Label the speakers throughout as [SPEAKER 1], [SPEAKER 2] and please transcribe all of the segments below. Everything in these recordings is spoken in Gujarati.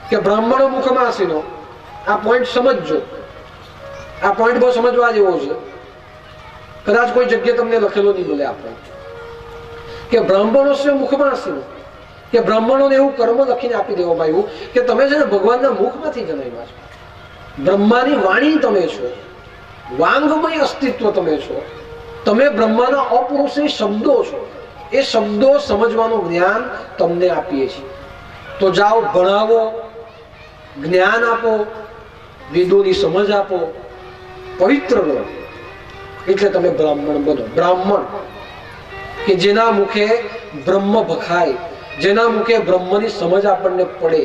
[SPEAKER 1] કે બ્રાહ્મણો મુખમાસીનો આ પોઈન્ટ સમજજો. આ પોઈન્ટ બહુ સમજવા જેવો છે. કદાચ કોઈ જગ્યાએ તમને લખેલો નહીં બોલે આપણે કે બ્રાહ્મણો છે મુખમાસીનો, કે બ્રાહ્મણોને એવું કર્મ લખીને આપી દેવામાં આવ્યું કે તમે છે ને ભગવાનના મુખમાંથી જન્મ્યા છો. બ્રહ્માની વાણી તમે છો, વાંગમય અસ્તિત્વ તમે છો, તમે બ્રહ્માના અપુરુષી શબ્દો છો. એ શબ્દો સમજવાનું જ્ઞાન તમને આપીએ છીએ. તો જાઓ, ભણાવો, જ્ઞાન આપો, વેદોની સમજ આપો, પવિત્ર રહો, એટલે તમે બ્રાહ્મણ બનો. બ્રાહ્મણ કે જેના મુખે બ્રહ્મ ભખાય, જેના મુખે બ્રહ્મની સમજ આપણને પડે,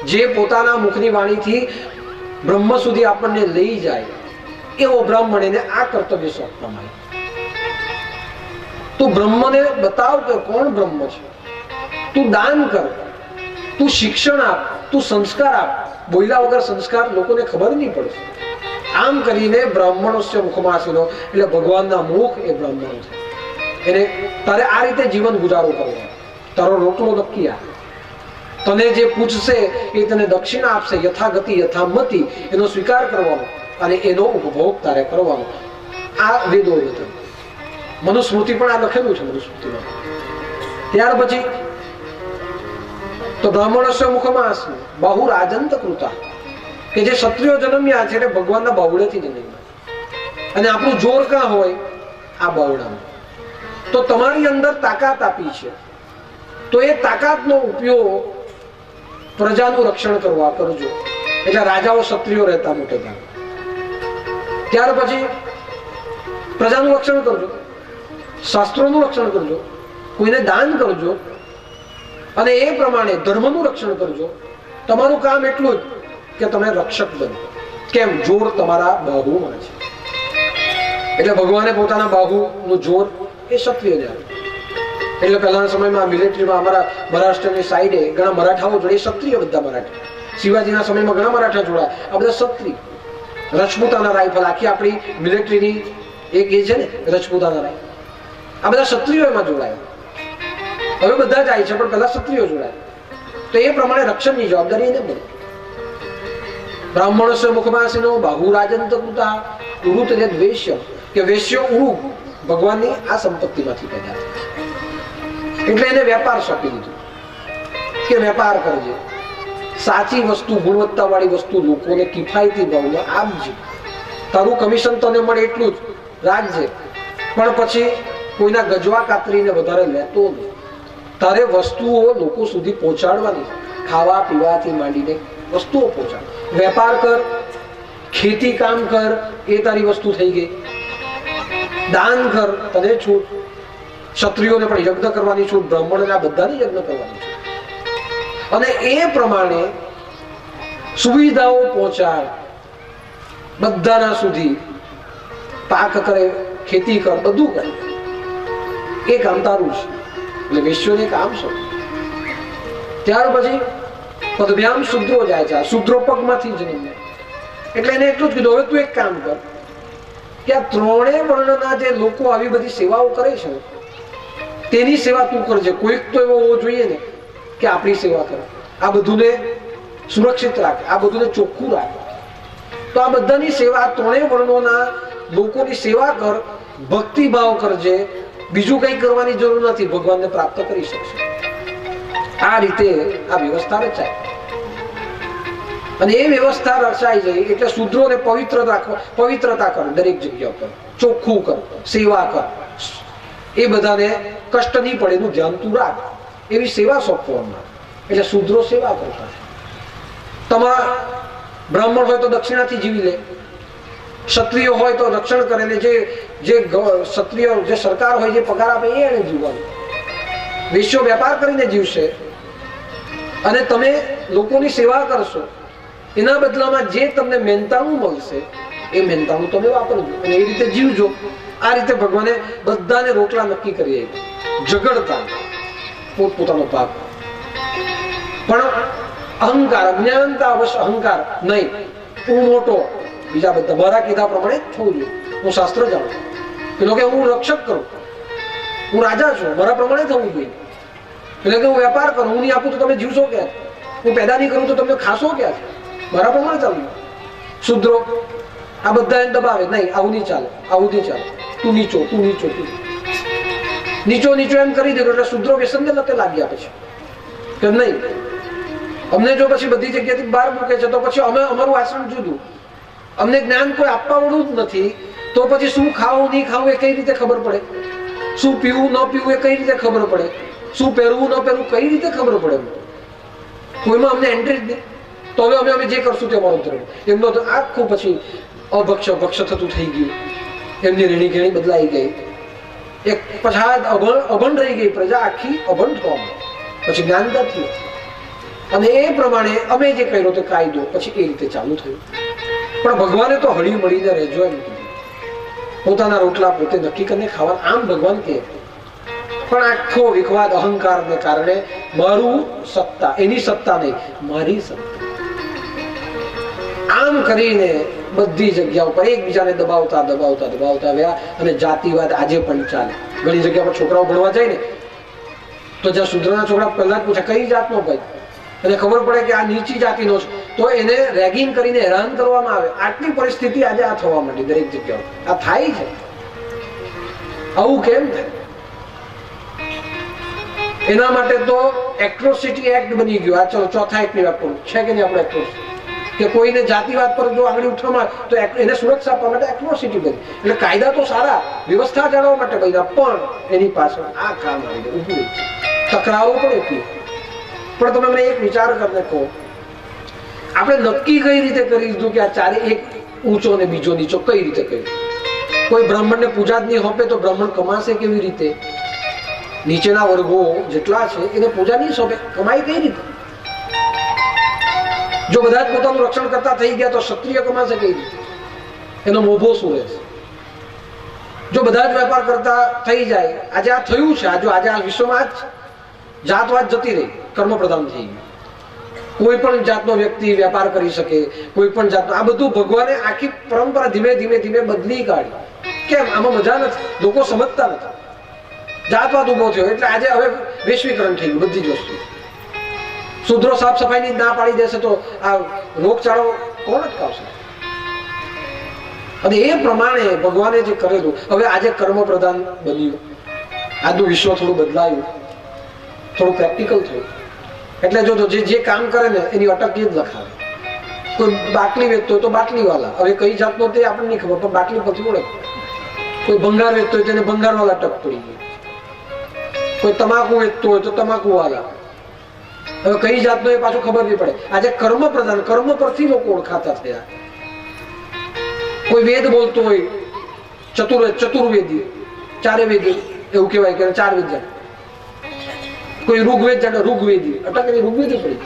[SPEAKER 1] જે પોતાના મુખની વાણીથી બ્રહ્મ સુધી આપણને લઈ જાય, એવો બ્રાહ્મણ. એને આ કર્તવ્ય સોંપવામાં આવ્યું. તું બ્રહ્મને બતાવ કે કોણ બ્રહ્મ છે. તું દાન કર, તું શિક્ષણ આપ, તું સંસ્કાર આપ. બોલ્યા વગર સંસ્કાર લોકોને ખબર નહીં પડશે. આમ કરીને બ્રાહ્મણોસ્ય મુખમાસીનો, એટલે ભગવાનના મુખ એ બ્રાહ્મણો છે. એને તારે આ રીતે જીવન ગુજારો કરવો. તારો રોટલો નક્કી આપ. તને જે પૂછશે એ તને દક્ષિણા આપશે. યથાગતિ યથામતિ, એનો સ્વીકાર કરવાનો અને એનો ઉપભોગ તારે કરવાનો. આ વેદો વચન. મનુસ્મૃતિ પણ આ લખેલું છે મનુસ્મૃતિમાં. ત્યાર પછી તો બ્રાહ્મણસ્ય મુખમાસી બાહુ રાજંત કૃતા, કે જે ક્ષત્રિયો જન્મ્યા છે એટલે ભગવાનના બાવળેથી જન્મ્યા. અને આપણું જોર ક્યાં હોય? આ બાવળામાં. તો તમારી અંદર તાકાત આપી છે, તો એ તાકાતનો ઉપયોગ પ્રજાનું રક્ષણ કરવા કરજો. એટલે રાજાઓ ક્ષત્રિયો રહેતા મોટે ભાગે. ત્યાર પછી પ્રજાનું રક્ષણ કરજો, શાસ્ત્રોનું રક્ષણ કરજો, કોઈને દાન કરજો, અને એ પ્રમાણે ધર્મનું રક્ષણ કરજો. તમારું કામ એટલું જ કે તમે રક્ષક બનો. કેમ? જોર તમારા બાહુમાં છે. એટલે ભગવાને પોતાના બાહુનું જોર એ ક્ષત્રિયને આપ્યું. એટલે પહેલાના સમયમાં મિલિટરીમાં અમારા મહારાષ્ટ્રની સાઈડે ઘણા મરાઠાઓ જોડે, ક્ષત્રિય બધા મરાઠા. શિવાજીના સમયમાં ઘણા મરાઠા જોડા, આ બધા ક્ષત્રિય. રજપૂતાના રાઇફલ, આખી આપણી મિલિટરીની એક એ છે ને રજપૂતાના રાઇફલ, આ બધા ક્ષત્રિયો એમાં જોડાયા. હવે બધા જાય છે પણ પહેલા ક્ષત્રિયો જોડાયા. તો એ પ્રમાણે રક્ષણની જવાબદારી એને મળી. બ્રાહ્મણસ્ય મુખમાસીનો બાહુ રાજંત કૃતા ઉરુત દ્વેષ્ય, કે વેશ્ય ઉરુ ભગવાનની આ સંપત્તિમાંથી પેદા થાય. એટલે એને વેપાર સોંપી દીધું કે વેપાર કરજે, સાચી વસ્તુ, ગુણવત્તાવાળી વસ્તુ લોકોને કિફાયતી ભાવમાં આપજે. તારું કમિશન તને મળે એટલું જ રાખજે, પણ પછી કોઈના ગજવા કાતરીને વધારે લેતો નહીં. તારે વસ્તુઓ લોકો સુધી પહોંચાડવાની, ખાવા પીવાથી માંડીને વસ્તુઓ પહોંચાડ. વેપાર કર, ખેતી કામ કર, એ તારી વસ્તુ થઈ ગઈ. દાન કર, તને છૂટ. ક્ષત્રિયોને પણ યજ્ઞ કરવાની છૂટ, બ્રાહ્મણોને આ બધાને યજ્ઞ કરવાની છૂટ. અને એ પ્રમાણે સુવિધાઓ પહોંચાડ બધાના સુધી. પાક કરે, ખેતી કર, બધું કરે. એ કામ તારું છે. એટલે વિશ્વને કામ છે. ત્યાર પછી પદભ્યામ શુદ્રો જાય છે. શુદ્રો પગમાંથી જન્મે. એટલે એને એટલું જ કીધું, હવે તું એક કામ કર કે આ ત્રણેય વર્ણના જે લોકો આવી બધી સેવાઓ કરે છે તેની સેવા તું કરજે. કોઈક તો એવો હોવો જોઈએ ને કે આપણી સેવા કરે, આ બધુંને સુરક્ષિત રાખે, આ બધુંને ચોખ્ખું રાખે. તો આ બધાની સેવા, આ ત્રણેય વર્ણોના લોકોની સેવા કર, ભક્તિભાવ કરજે. બીજું કઈ કરવાની જરૂર નથી, ભગવાનને પ્રાપ્ત કરી શકશે. આ રીતે આ વ્યવસ્થા રચાય. અને એ વ્યવસ્થા રચાઈ જાય એટલે શૂદ્રોને પવિત્રતા કર. દરેક જગ્યા પર ચોખ્ખું કર, સેવા કર. એ બધાને કષ્ટ નહીં પડે એનું ધ્યાન તું રાખ. એવી સેવા સોંપવામાં. એટલે શૂદ્રો સેવા કરતા. તમારા બ્રાહ્મણ હોય તો દક્ષિણાથી જીવી લે, ક્ષત્રિય હોય તો રક્ષણ કરે. ને જે ક્ષત્રિય, જે સરકાર હોય, જે પગાર આપે એને જીવવાનું. વિશ્વ વેપાર કરીને જીવશે અને તમે લોકોની સેવા કરશો. એના બદલામાં જે તમને મહેનતાણું મળશે એ મહેનતાણું તમે વાપરજો અને એ રીતે જીવજો. આ રીતે ભગવાને બધાને રોટલા નક્કી કરી આપ્યા, ઝઘડતા પોતપોતાનો ભાગ. પણ અહંકાર, અજ્ઞાનતા અવશ્ય અહંકાર નહીં. હું મોટો, બીજા બધા મારા કીધા પ્રમાણે થવું જોઈએ. હું શાસ્ત્ર જાણું, પેલો કે હું રક્ષક કરું, હું રાજા છું, મારા પ્રમાણે થવું જોઈએ. એટલે કે હું વેપાર કરું, હું નહીં આપું તો તમે જીવશો કે? હું પેદા નહીં કરું તો તમે ખાશો ક્યાં છે? મારા પ્રમાણે ચાલુ. શુદ્રો આ બધા એને દબાવે, નહીં આવું નહીં ચાલે, આવું નહીં ચાલે, તું નીચો, તું નીચો, તું નીચો નીચો એમ કરી દીધું. એટલે શુદ્રો વ્યસનને લતે લાગ્યા પછી કે નહીં, અમને જો પછી બધી જગ્યાથી બહાર મૂકે છે તો પછી અમે અમારું આચરણ જુદું. અમને જ્ઞાન કોઈ આપવા વાળું જ નથી, તો પછી શું ખાવું નહીં ખાવું એ કઈ રીતે ખબર પડે? શું પીવું ન પીવું એ કઈ રીતે ખબર પડે? શું પહેરવું ન પહેરવું કઈ રીતે ખબર પડે? કોઈમાં અમને એન્ટ્રી જ નહીં. તો હવે અમે જે કરશું તે અમારું ધર્મ. એમનો તો આખું પછી અભક્ષ ભક્ષ થતું થઈ ગયું. એમની રેણી ઘેણી બદલાઈ ગઈ. એક પછાત અભણ રહી ગઈ પ્રજા, આખી અભણ થવા પછી જ્ઞાનદા થયું. અને એ પ્રમાણે અમે જે કર્યો તે કાયદો પછી એ રીતે ચાલુ થયું. પણ ભગવાને તો હળી મળીને રહેજો એમ કીધું. પોતાના રોટલા પોતે નક્કી કરીને ખાવા, આમ ભગવાન કહે. પણ આખો વિખવાદ અહંકારને કારણે મારું સત્તા, એની સત્તા નહીં, મારી સત્તા, આમ કરીને બધી જગ્યા ઉપર એકબીજાને દબાવતા દબાવતા દબાવતા ગયા. અને જાતિવાદ આજે પણ ચાલે. ઘણી જગ્યા પર છોકરાઓ ભણવા જાય ને તો જ્યાં શુદ્રના છોકરા પહેલા જ પૂછે કઈ જાતનો ભાઈ, અને ખબર પડે કે આ નીચી જાતિનો છે તો એને રેગિંગ કરીને હેરાન કરવામાં આવે. આટલી પરિસ્થિતિ આજે આ થવા માંડી દરેક જગ્યાએ. આ થાય છે. આવું કેમ થાય? એના માટે તો એટ્રોસિટી એક્ટ બની ગયો. આ ચલો ચોથા એક્ટની વાત કરું, છે કે નહીં આપણે એટ્રોસિટી, કે કોઈને જાતિવાદ પર જો આગળ ઉઠવામાં તો એને સુરક્ષા આપવા માટે એટ્રોસિટી બની. એટલે કાયદા તો સારા, વ્યવસ્થા જાળવવા માટે બન્યા, પણ એની પાછળ આ કામ આવી ગયું ઊભું. તકરારો પણ એટલી. પણ તમે મને એક વિચાર કરીને કહો, આપણે નક્કી કઈ રીતે કરી દીધું કે આ ચારે, એક ઊંચો ને બીજો નીચો, કઈ રીતે કર્યું? કોઈ બ્રાહ્મણને પૂજા જ નહીં હોપે તો બ્રાહ્મણ કમાશે કેવી રીતે? નીચેના વર્ગો જેટલા છે એને પૂજા નહીં સોંપે, કમાઈ કઈ રીતે? જો બધા જ પોતાનું રક્ષણ કરતા થઈ ગયા તો ક્ષત્રિય કમાશે કઈ રીતે? એનો મોભો શું રહેશે? જો બધા જ વેપાર કરતા થઈ જાય, આજે આ થયું છે, આજે આ વિશ્વમાં જ જાતવાદ જતી રહી, કર્મ પ્રધાન થઈ ગયું. કોઈ પણ જાતનો વ્યક્તિ વેપાર કરી શકે, કોઈ પણ જાતનો, આ બધું ભગવાને આખી પરંપરા ધીમે ધીમે ધીમે બદલી કાઢી. કેમ? આમાં મજા નથી, લોકો સમજતા નથી. જાતવાદ ઉભો થયો એટલે આજે હવે વૈશ્વિકરણ થઈ ગયું બધી જ વસ્તુ. શુદ્રો સાફ સફાઈની ના પાડી દેશે તો આ રોગચાળો કોણ અટકાવશે? અને એ પ્રમાણે ભગવાને જે કરેલું, હવે આજે કર્મ પ્રધાન બન્યું, આજનું વિશ્વ થોડું બદલાયું, થોડું પ્રેક્ટિકલ થયું. એટલે જો જે કામ કરે ને એની અટકી જ લખાવે. કોઈ બાટલી વેચતો હોય તો બાટલી વાળા, હવે કઈ જાતનો તે આપણને નહીં ખબર, પણ બાટલી પછી ઓળખ. કોઈ ભંગાર વેચતો હોય તેને ભંગાર વાળા ટક પડી ગઈ. કોઈ તમાકુ વેચતો હોય તો તમાકુ વાળા. હવે કઈ જાતનો એ પાછું ખબર નહીં પડે. આજે કર્મ પ્રધાન, કર્મ પરથી લોકો ઓળખાતા થયા. કોઈ વેદ બોલતો હોય, ચતુર્વેદી, ચારે વેદી એવું કહેવાય કે ચાર વેદ જાણે. કોઈ ઋગ્વેદ જાણે, ઋગ્વેદી, અટક ઋગ્વેદી પડી.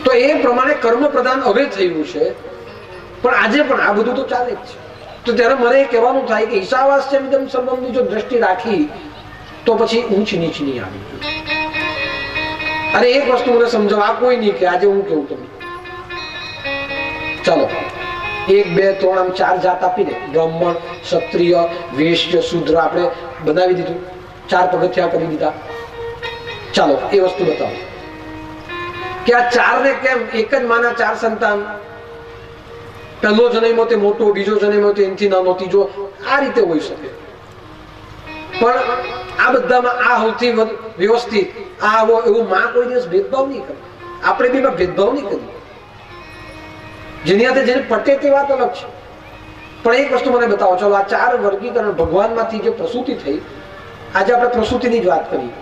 [SPEAKER 1] તો એ પ્રમાણે કર્મ પ્રધાન હવે થયું છે. પણ આજે પણ આ બધું તો ચાલે જ છે. તો ત્યારે મને કહેવાનું થાય કે ઈશાવાસ્યમિદં સર્વમની જો દ્રષ્ટિ રાખી તો પછી ઊંચ નીચ નહીં આવી. અને એક વસ્તુ મને સમજાવવા કોઈ નહીં કે આજે હું કેવું તમને, ચાલો 1 2 3 આમ 4 જાત આપી દે, બ્રાહ્મણ, ક્ષત્રિય, વૈશ્ય, શૂદ્ર આપણે બનાવી દીધું, 4 પગથિયા કરી દીધા. ચાલો એ વસ્તુ બતાવો કે આ 4 ને કેમ એક જ માના 4 સંતાન, પહેલો જન્મ તે મોટો, બીજો જન્મ તે એનાથી નાનો, ત્રીજો, આ રીતે હોઈ શકે. પણ આ બધામાં આ સૌથી વ્યવસ્થિત, આ એવું માં કોઈ દિવસ ભેદભાવ નહીં કરે. આપણે બી ભેદભાવ નહીં કરીએ. જેની સાથે જેને પટે તે વાત અલગ છે. પણ એક વસ્તુ મને બતાવો, ચાલો આ 4 વર્ગીકરણ ભગવાનમાંથી જે પ્રસૂતિ થઈ, આજે આપણે પ્રસૂતિની જ વાત કરીએ.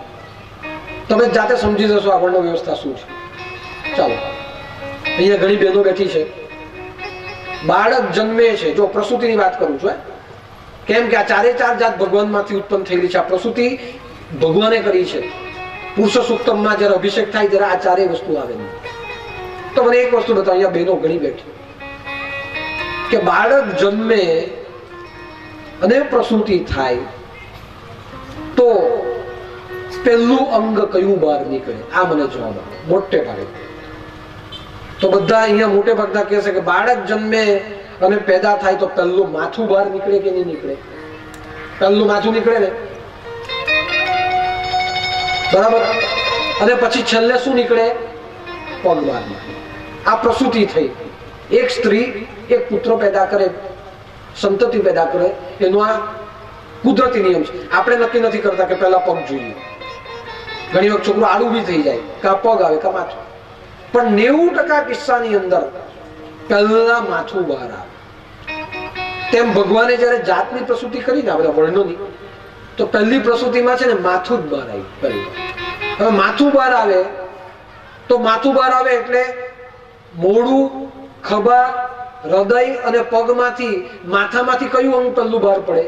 [SPEAKER 1] તમે જાતે સમજી જશો આપણને વ્યવસ્થા શું છે. ચાલો અહીંયા ઘણી બહેનો બેઠી છે, બાળક જન્મે છે, જો પ્રસૂતિની વાત કરું છું, કેમ કે આ 4 જાત ભગવાનમાંથી ઉત્પન્ન થયેલી છે. આ પ્રસૂતિ ભગવાને કરી છે. પુરુષ સૂક્તમમાં જ્યારે અભિષેક થાય ત્યારે આ 4 વસ્તુ આવે. તો મને એક વસ્તુ બતાવો, અહીંયા બહેનો ઘણી બેઠી, કે બાળક જન્મે અને પ્રસૂતિ થાય તો પહેલું અંગ કયું બહાર નીકળે? આ મને જવાબ આપો મોટે ભાગે. તો બધા અહીંયા મોટે ભાગના કહે છે કે બાળક જન્મે અને પેદા થાય તો પહેલું માથું બહાર નીકળે કે નહીં નીકળે? પહેલું માથું નીકળે ને, બરાબર? અને પછી છેલ્લે શું નીકળે? પગ બહાર નીકળે. આ પ્રસૂતિ થઈ. એક સ્ત્રી એક પુત્ર પેદા કરે, સંતતિ પેદા કરે, એનો આ કુદરતી નિયમ છે. આપણે નક્કી નથી કરતા કે પહેલા પગ જોઈએ. ઘણી વખત છોકરો આડું બી થઈ જાય, કા પગ આવે કા માથું, પણ 90% કિસ્સાની અંદર પહેલા માથું બહાર આવે. તેમ ભગવાને જયારે જાતની પ્રસૂતિ કરી ને આ બધા વર્ણોની, તો પહેલી પ્રસૂતિમાં છે ને માથું જ બહાર આવ્યું. હવે માથું બહાર આવે તો માથું બહાર આવે એટલે મોઢું, ખભા, હૃદય અને પગમાંથી માથામાંથી કયું અંગ પહેલું બહાર પડે?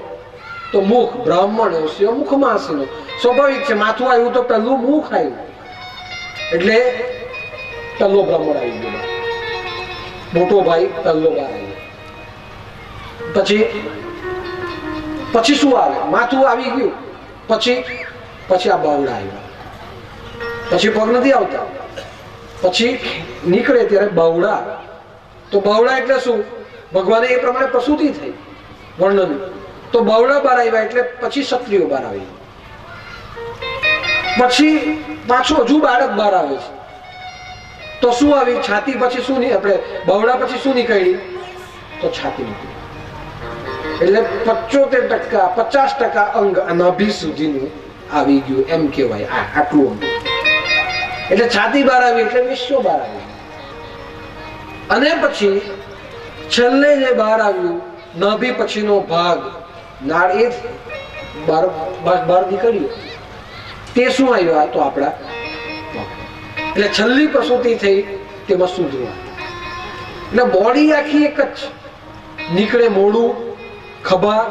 [SPEAKER 1] તો મુખ. બ્રાહ્મણ હશે મુખમાં હશે. સ્વાભાવિક છે, માથું આવ્યું તો પહેલું મુખ આવ્યું, એટલે પહેલો બ્રાહ્મણ આવી ગયો, મોટો ભાઈ પહેલો બહાર આવ્યો. પછી શું આવે? માથું આવી ગયું, પછી આ બાવડા આવ્યા, પછી પગ નથી આવતા, પછી નીકળે ત્યારે બાવડા. તો બાવડા એટલે શું? ભગવાને એ પ્રમાણે પ્રસૂતિ થઈ વર્ણન. તો બાવડા બહાર આવ્યા એટલે પછી ક્ષત્રિયો બહાર આવી, પછી પાછું હજુ બાળક બહાર આવે છે. તો શું આવી? છાતી. પછી શું નહીં? આપણે બાવડા પછી શું નીકળી? તો છાતી નીકળી. એટલે 75% 50% અંગ નાભી સુધીનું આવી ગયું એમ કહેવાય. આટલું અંગ. એટલે છાતી બહાર આવી એટલે વિશ્વ બહાર આવ્યું. અને પછી છેલ્લે જે બહાર આવ્યું નાભી પછીનો ભાગ, નાળ, એ બહાર નીકળ્યું. તે શું આવ્યું? આ તો આપણા. એટલે છેલ્લી પ્રસૂતિ થઈ તેમાં શુદ્ર. એટલે બોડી આખી એક જ નીકળે. મોઢું, ખભા,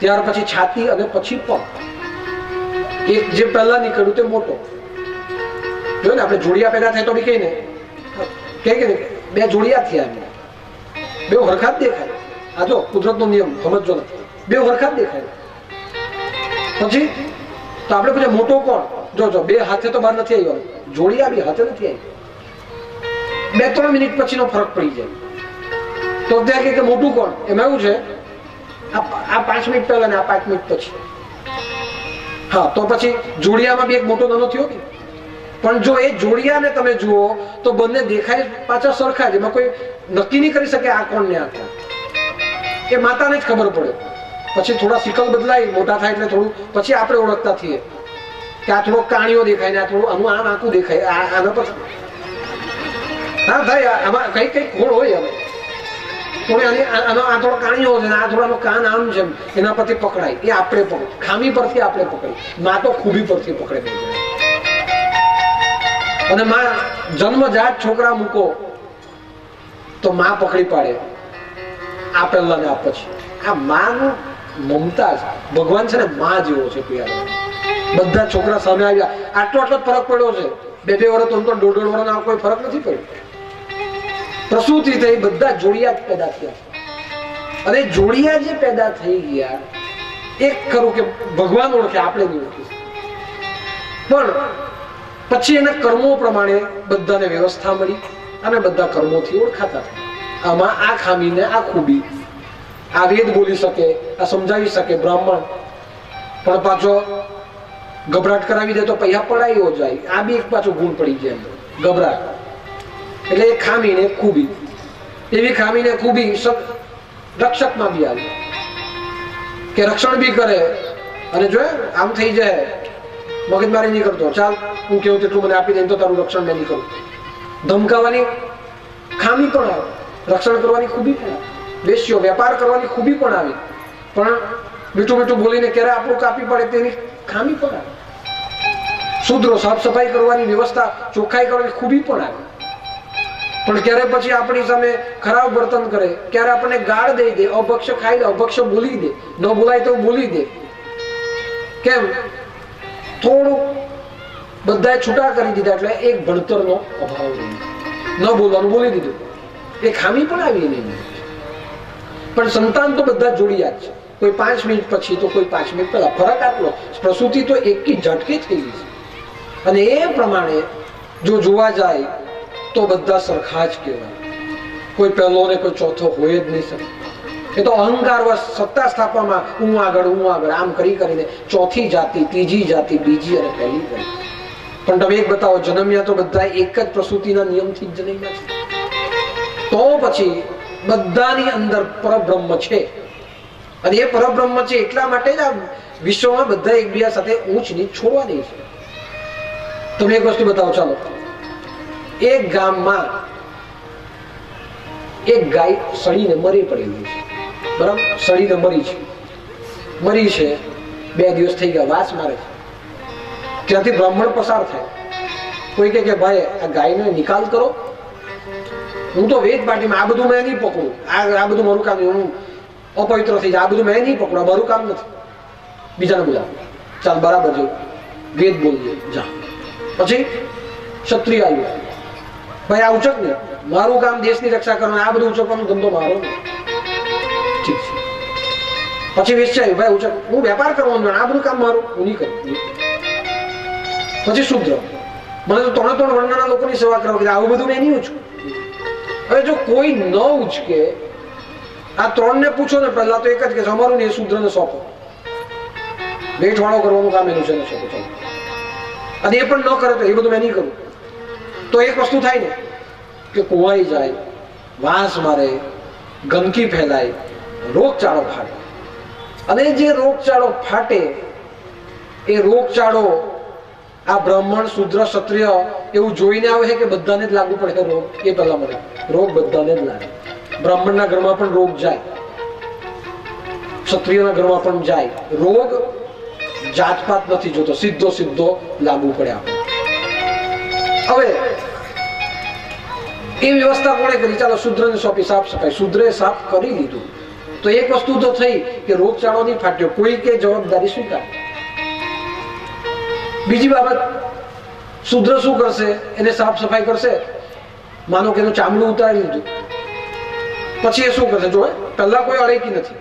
[SPEAKER 1] ત્યાર પછી છાતી અને પછી પગ. એક જે પહેલા નીકળ્યું તે મોટો. જો ને આપણે જોડિયા પેદા થાય તો બી કઈ ને કે બે જોડિયા થયા, બે હરખા જ દેખાય. આ જો કુદરતનો નિયમ સમજો ને, બે હરખા જ દેખાય. પછી તો આપણે પૂછે મોટો કોણ? જો બે હાથે તો બહાર નથી આવ્યો, જોડિયા બી હાથે નથી આવી. 2-3 મિનિટ પછીનો ફરક પડી જાય. તો ત્યાં કે મોટું કોણ? એમાં એવું છે, આ 5 મિનિટ પહેલા ને આ 5 મિનિટ પછી. હા, તો પછી જોડિયામાં બી એક મોટો નાનો થયો કે. પણ જો એ જોડિયાને તમે જુઓ તો બંને દેખાય પાછા સરખા જ. એમાં કોઈ નક્કી નહીં કરી શકે આ કોણ ને આ કોણ. એ માતાને જ ખબર પડે. પછી થોડા સિકલ બદલાય, મોટા થાય એટલે થોડું પછી આપણે ઓળખતા થઈએ કે આ થોડો કાણીઓ દેખાય ને આ થોડું આનું આમ આખું દેખાય. આના પછી હા થાય, આમાં કઈ ખોળ હોય. હવે આ થોડો કાણીઓ છે, આ થોડાનો કાન આમ છે, એના પરથી પકડાય. એ આપણે પકડ, ખામી પરથી આપણે પકડી. માં તો ખૂબી પરથી પકડે. અને માં જન્મજાત છોકરા મૂકો તો માં પકડી પાડે. આ પહેલા ને આ પછી. આ માનું મમતા છે. ભગવાન છે ને માં જેવો છે. બધા છોકરા સામે આવ્યા, આટલો જ ફરક પડ્યો છે. 2-2 વર્ષ, 3-3, 1.5 વર્ષ કોઈ ફરક નથી પડ્યો. પ્રસૂતિ થઈ, બધા જોડિયા જ પેદા થયા. અને જોડિયા જે પેદા થઈ ગયા, એક ખરું કે ભગવાન ઓળખે, આપણે નહીં ઓળખી. પણ પછી એના કર્મો પ્રમાણે બધાને વ્યવસ્થા મળી અને બધા કર્મોથી ઓળખાતા થયા. આમાં આ ખામીને આ ખૂબી. આ વેદ બોલી શકે, આ સમજાવી શકે બ્રાહ્મણ, પણ પાછો ગભરાટ કરાવી દે તો પૈસા પડાયો જાય. આ બી એક પાછો ગુણ પડી જાય, ગભરાટ. એટલે એ ખામી ને ખૂબી. એવી ખામી ને ખૂબી રક્ષકમાં બી આવી કે રક્ષણ બી કરે. અને જો આમ થઈ જાય, મગજમારી નહીં કરતો, ચાલ હું કેવું તેટલું મને આપી દે તો તારું રક્ષણ મેં નહીં કરું. ધમકાવાની ખામી પણ આવે, રક્ષણ કરવાની ખૂબી પણ આવે. વેશ્યો વેપાર કરવાની ખૂબી પણ આવી, પણ મીઠું મીઠું બોલીને ક્યારે આપણું કાપી પડે તેની ખામી પણ આવે. શુદ્રો સાફ સફાઈ કરવાની વ્યવસ્થા, ચોખ્ખાઈ કરવાની ખૂબી પણ આવે. પણ ક્યારે પછી આપણી સામે ખરાબ વર્તન કરે, ક્યારે આપણને ગાળ દઈ દે, અભક્ષ ખાઈ દે, અભક્ષ બોલી દે, ન બોલાય તો બોલી દે. કેમ? થોડું બધાએ છૂટા કરી દીધા એટલે એક ભણતરનો અભાવ રહ્યો. ન બોલવાનું બોલી દીધું. એ ખામી પણ આવી નહીં. પણ સંતાન તો બધા જોડિયા જ છે. કોઈ 5 મિનિટ પછી તો કોઈ 5 મિનિટ પહેલા. ફરક આટલો. પ્રસૂતિ તો એકી ઝટકે થઈ ગઈ છે. અને એ પ્રમાણે જો જોવા જાય તો બધા સરખા જ કહેવાય. કોઈ પહેલો ને કોઈ ચોથો હોય જ નહીં શકે. એ તો અહંકાર સત્તા સ્થાપવામાં હું આગળ આમ કરીને ચોથી જાતિ, ત્રીજી જાતિ, બીજી અને પહેલી કરી. પણ તમે એક બતાવો, જન્મ્યા તો બધા એક જ પ્રસૂતિના નિયમથી જ જન્મ્યા છે, તો પછી બધાની અંદર પરબ્રહ્મ છે. અને એ પરબ્રહ્મ છે એટલા માટે જ આ વિશ્વમાં બધા એકબીજા સાથે ઊંચ નીચ છોડવાની છે. તમે એક વસ્તુ બતાવો, ચાલો, એક ગામમાં એક ગાય સડીને મરી પડેલી છે, બરાબર? સડીને મરી છે 2 દિવસ થઈ ગયા, વાસ મારે છે. ત્યાંથી બ્રાહ્મણ પસાર થાય, કોઈ કે ભાઈ આ ગાયનો નિકાલ કરો, હું તો વેદ પાર્ટીમાં આ બધું મેં નહીં પકડું, આ બધું મારું કામ, હું અપવિત્ર થઈ જાય, આ બધું મેં નહીં પકડું, આ મારું કામ નથી. બીજાને બોલાવો, ચાલ બરાબર છે, વેદ બોલીએ, જા. પછી ક્ષત્રિય આવ્યો, ભાઈ આ ઉચક ને, મારું કામ દેશની રક્ષા કરવાનું, આ બધું ઉચકવાનો ધંધો મારો ને. ઠીક છે. પછી વેશ્ય આવ્યો, ભાઈ ઉચક, હું વેપાર કરવાનો, આ બધું કામ મારું, હું નહીં કરું. પછી શુદ્ર, મને તો 3 વર્ણના લોકોની સેવા કરવા, આવું બધું મેં નહીં ઉચકું. હવે જો કોઈ ન ઉચકે, આ 3 ને પૂછો ને પહેલા તો એક જ કે અમારું ને શુદ્ર ને સોંપો, વેઠવાળો કરવાનું કામ એનું છે ને સોંપો, ચાલો. અને એ પણ ન કરે તો એ બધું મેં નહીં કરું. તો એક વસ્તુ થાય ને કે કુવાઈ જાય, વાંસ મારે, ગંદકી ફેલાય, રોગચાળો ફાટે. અને જે રોગચાળો ફાટે એ રોગચાળો આ બ્રાહ્મણ, શુદ્ર, ક્ષત્રિય એવું જોઈને આવે છે કે બધાને જ લાગુ પડે રોગ? એ પહેલા મને રોગ બધાને જ લાગે. બ્રાહ્મણના ઘરમાં પણ રોગ જાય, ક્ષત્રિયના ઘરમાં પણ જાય. રોગ જાતપાત નથી જોતો, સીધો લાગુ પડે આપણે. હવે એ વ્યવસ્થા કોણે કરી? ચાલો શુદ્રને સોંપી, સાફ સફાઈ, શુદ્રે સાફ કરી લીધું. તો એક વસ્તુ તો થઈ કે રોગચાળો નહીં ફાટ્યો, કોઈ કે જવાબદારી સ્વીકાર. બીજી બાબત, શુદ્ર શું કરશે? એને સાફ સફાઈ કરશે. માનો કે એનું ચામડું ઉતારી લીધું, પછી એ શું કરશે? જો પહેલા કોઈ અડેકી નથી,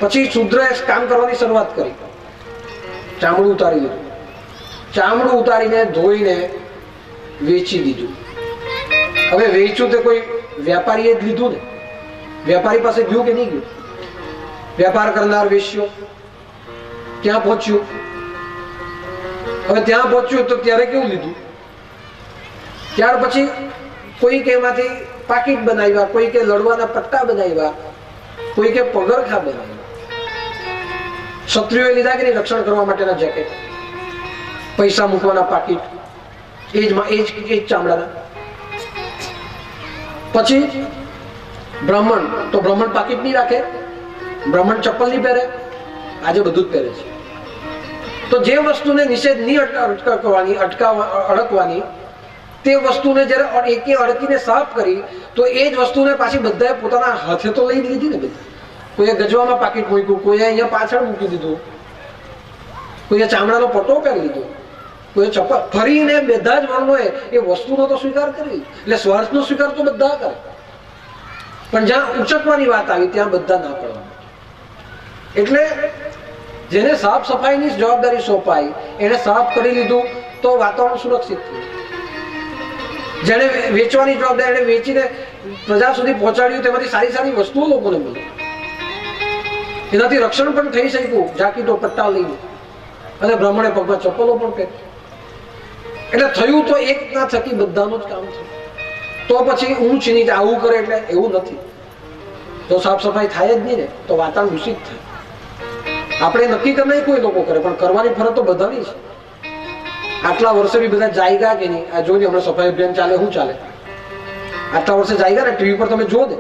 [SPEAKER 1] પછી શુદ્રએ કામ કરવાની શરૂઆત કરી. ચામડું ઉતારી લીધું, ચામડું ઉતારીને ધોઈને વેચી દીધું. હવે વેચ્યું તે કોઈ વેપારીએ જ લીધું ને, વેપારી પાસે ગયું કે નહીં ગયું? વેપાર કરનાર વેચ્યો ક્યાં પહોંચ્યું? હવે ત્યાં પહોંચ્યું તો ત્યારે કેવું લીધું? ત્યાર પછી કોઈ કે એમાંથી પાકીટ બનાવ્યા, કોઈ કે લડવાના પટ્ટા બનાવ્યા, કોઈ કે પગરખા બનાવ્યા. ક્ષત્રિયોએ લીધા કે નહીં રક્ષણ કરવા માટેના જેકેટ, પૈસા મૂકવાના પાકીટ, એ જ ચામડાના. પછી બ્રાહ્મણ, તો બ્રાહ્મણ પાકીટ નહીં રાખે, બ્રાહ્મણ ચપ્પલ નહીં પહેરે, આજે બધું જ પહેરે છે. તો જે વસ્તુને નિષેધ નહીં અડકવાની, તે વસ્તુને જયારે એકે અડકીને સાફ કરી, તો એ જ વસ્તુને પાછી બધાએ પોતાના હાથે તો લઈ લીધી ને. બધા કોઈએ ગજવામાં પાકીટ મૂક્યું, કોઈએ અહીંયા પાછળ મૂકી દીધું, કોઈએ ચામડાનો પટ્ટો પહેરી લીધો, કોઈએ ચપ્પલ, ફરીને બધા જ વર્ણોએ એ વસ્તુનો તો સ્વીકાર કરી. એટલે સ્વાર્થનો સ્વીકાર તો બધા કરે, પણ જ્યાં ઉચકવાની વાત આવી ત્યાં બધા ના પડવા. એટલે જેને સાફ સફાઈની જવાબદારી સોંપાઈ એને સાફ કરી લીધું તો વાતાવરણ સુરક્ષિત થયું. જેને વેચવાની જવાબદારી એને વેચીને પ્રજા સુધી પહોંચાડ્યું, તેમાંથી સારી વસ્તુઓ લોકોને મળી, એનાથી રક્ષણ પણ થઈ શક્યું, જાકીટો પટ્ટા લઈને. અને બ્રાહ્મણે પગમાં ચપ્પલો પણ પહેરી. એટલે થયું તો એક ના થકી બધાનું જ કામ થયું. તો પછી ઊંચ નીચ આવું કરે એટલે એવું નથી. તો સાફ સફાઈ થાય જ નહીં ને તો વાતાવરણ દૂષિત થાય. આપણે નક્કી કરી કોઈ લોકો કરે, પણ કરવાની ફરજ તો બધાની છે. આટલા વર્ષે બી બધા જાયગા કે નહીં? આ જોઈને હમણાં સફાઈ અભિયાન ચાલે, શું ચાલે? આટલા વર્ષે જાયગા ને ટીવી પર તમે જુઓ ને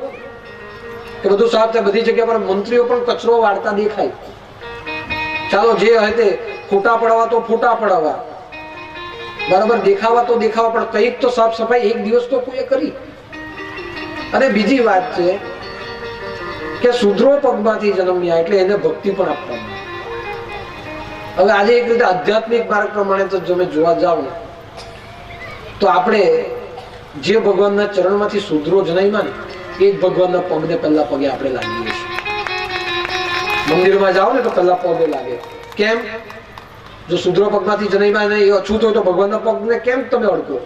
[SPEAKER 1] કે બધું સાફ થાય, બધી જગ્યા પર મંત્રીઓ પણ કચરો વાળતા દેખાય. ચાલો જે હોય તે ફોટા પડાવવા તો ફોટા પડાવવા, બરાબર, દેખાવા તો દેખાવા, પણ કંઈક તો સાફ સફાઈ એક દિવસ તો કોઈએ કરી. અને બીજી વાત છે કે શુદ્રો પગમાંથી જન્મ્યા એટલે એને ભક્તિ પણ આપવામાં. હવે આજે એક રીતે આધ્યાત્મિક માર્ગ પ્રમાણે તો તમે જોવા જાવ ને તો આપણે જે ભગવાનના ચરણમાંથી શુદ્રો જન્મ્યા ને એ જ ભગવાનના પગને પહેલા પગે આપણે લાગીએ છીએ. મંદિરમાં જાઓ ને તો પહેલા પગે લાગે. કેમ? જો શુદ્રો પગમાંથી જન્મ્યા ને એ અછૂત હોય તો ભગવાનના પગને કેમ તમે અડકો?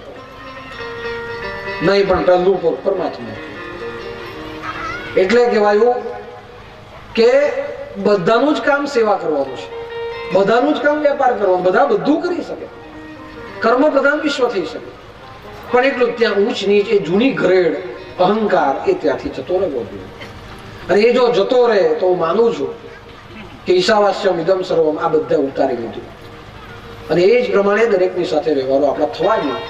[SPEAKER 1] નહીં, પણ પહેલું પગ પરમાત્મા. એટલે કહેવાયું કે બધાનું જ કામ સેવા કરવાનું છે, બધાનું જ કામ વેપાર કરવાનું. બધા બધું કરી શકે, કર્મ પ્રધાન વિશ્વ થઈ શકે, પણ એટલું ત્યાં ઊંચ નીચ એ જૂની ગ્રેડ અહંકાર એ ત્યાંથી જતો રહેવો જોઈએ. અને એ જો જતો રહે તો હું માનું છું કે ઈશાવાસ્યમ ઇદમ સર્વમ આ બધા ઉતારી લીધું. અને એ જ પ્રમાણે દરેકની સાથે વ્યવહારો આપણા થવા જોઈએ.